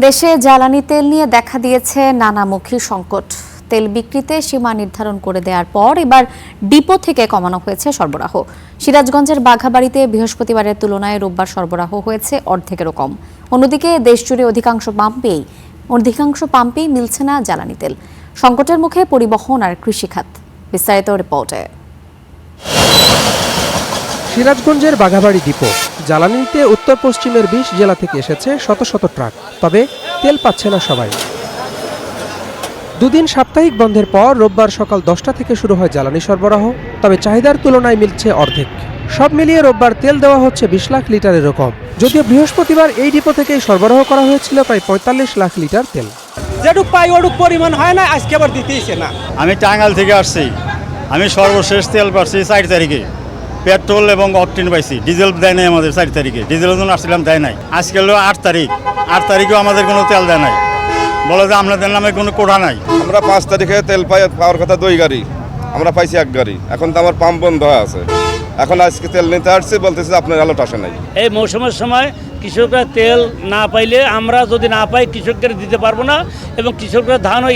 দেশে জ্বালানি তেল নিয়ে দেখা দিয়েছে নানামুখী সংকট। তেল বিক্রিতে সীমা নির্ধারণ করে দেওয়ার পর এবার ডিপো থেকে কমানো হয়েছে সরবরাহ। সিরাজগঞ্জের বাঘাবাড়িতে বৃহস্পতিবারের তুলনায় রোববার সরবরাহ হয়েছে অর্ধেকেরও কম। অন্যদিকে দেশজুড়ে অধিকাংশ পাম্পেই মিলছে না জ্বালানি তেল। সংকটের মুখে পরিবহন আর কৃষিখাত। বিস্তারিত রিপোর্টে। সিরাজগঞ্জের বাঘাবাড়ি ডিপো জ্বালানিতে উত্তর পশ্চিমের ২০ জেলা থেকে এসেছে শত শত ট্রাক, তবে তেল পাচ্ছে না সবাই। দুদিন সাপ্তাহিক বন্ধের পর রোববার সকাল ১০টা থেকে শুরু হয় জ্বালানি সরবরাহ, তবে চাহিদার তুলনায় মিলছে অর্ধেক। সব মিলিয়ে রোববার তেল দেওয়া হচ্ছে ২০ লাখ লিটারেরও কম। যদিও বৃহস্পতিবার এই ডিপো থেকেই সরবরাহ করা হয়েছিল প্রায় ৪৫ লাখ লিটার তেল। যেটুক পাই ওটুক পরিমাণ হয় না, আজকে আবার দিতেইছে না। আমি টাঙ্গাইল থেকে আসছি, আমি সর্বশেষ তেল পাচ্ছি ৪ তারিখে। পেট্রোল এবং অকটেন পাইছি, ডিজেল দেয় নাই আমাদের ৪ তারিখে। ডিজেলের জন্য আসছিলাম, দেয় নাই। আজকে হলো ৮ তারিখ, ৮ তারিখেও আমাদের কোনো তেল দেয় নাই, বলে যে আপনাদের নামে কোনো কোঠা নাই। আমরা ৫ তারিখে তেল পাওয়ার কথা ২ গাড়ি, আমরা পাইছি ১ গাড়ি। এখন তো আমার পাম্প বন্ধ হয়ে আছে। এখন আজকে তেল নিতে আসছি, বলতেছি আপনার আলোট আসে নাই। এই মৌসুমের সময় কৃষকরা তেল না পাইলে, আমরা যদি না পাই কৃষকদের দিতে পারবো না, এবং কৃষকরা ধান ও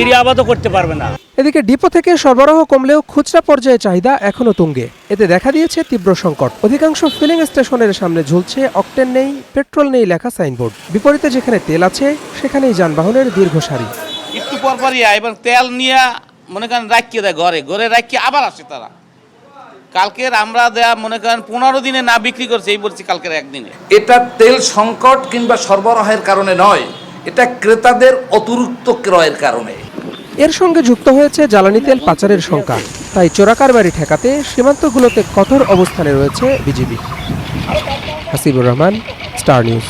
ইরি আবাদও করতে পারবে না। এদিকে ডিপো থেকে সরবরাহ কমলেও খুচরা পর্যায়ে চাহিদা এখনো তুঙ্গে। এতে দেখা দিয়েছে তীব্র সংকট। অধিকাংশ ফিলিং স্টেশনের সামনে ঝুলছে অকটেন নেই, পেট্রোল নেই লেখা সাইনবোর্ড। বিপরীতে যেখানে তেল আছে সেখানেই যানবাহনের দীর্ঘ সারি। একটু পরপরই এবং তেল নিয়ে মনে করেন রাখিয়ে দেয়, ঘরে রাখিয়ে আবার আসে তারা। কালকের আমরা দেয়া মনে করেন ১৫ দিনে না বিক্রি করছে, এই বলছি কালকের একদিনে। এটা তেল সংকট কিংবা সরবরাহের কারণে নয়, এটা ক্রেতাদের অতিরিক্ত ক্রয়ের কারণে। এর সঙ্গে যুক্ত হয়েছে জ্বালানি তেল পাচারের শঙ্কা। তাই চোরাকারবারি ঠেকাতে সীমান্তগুলোতে কঠোর অবস্থানে রয়েছে BGB. Hasibur Rahman, star news.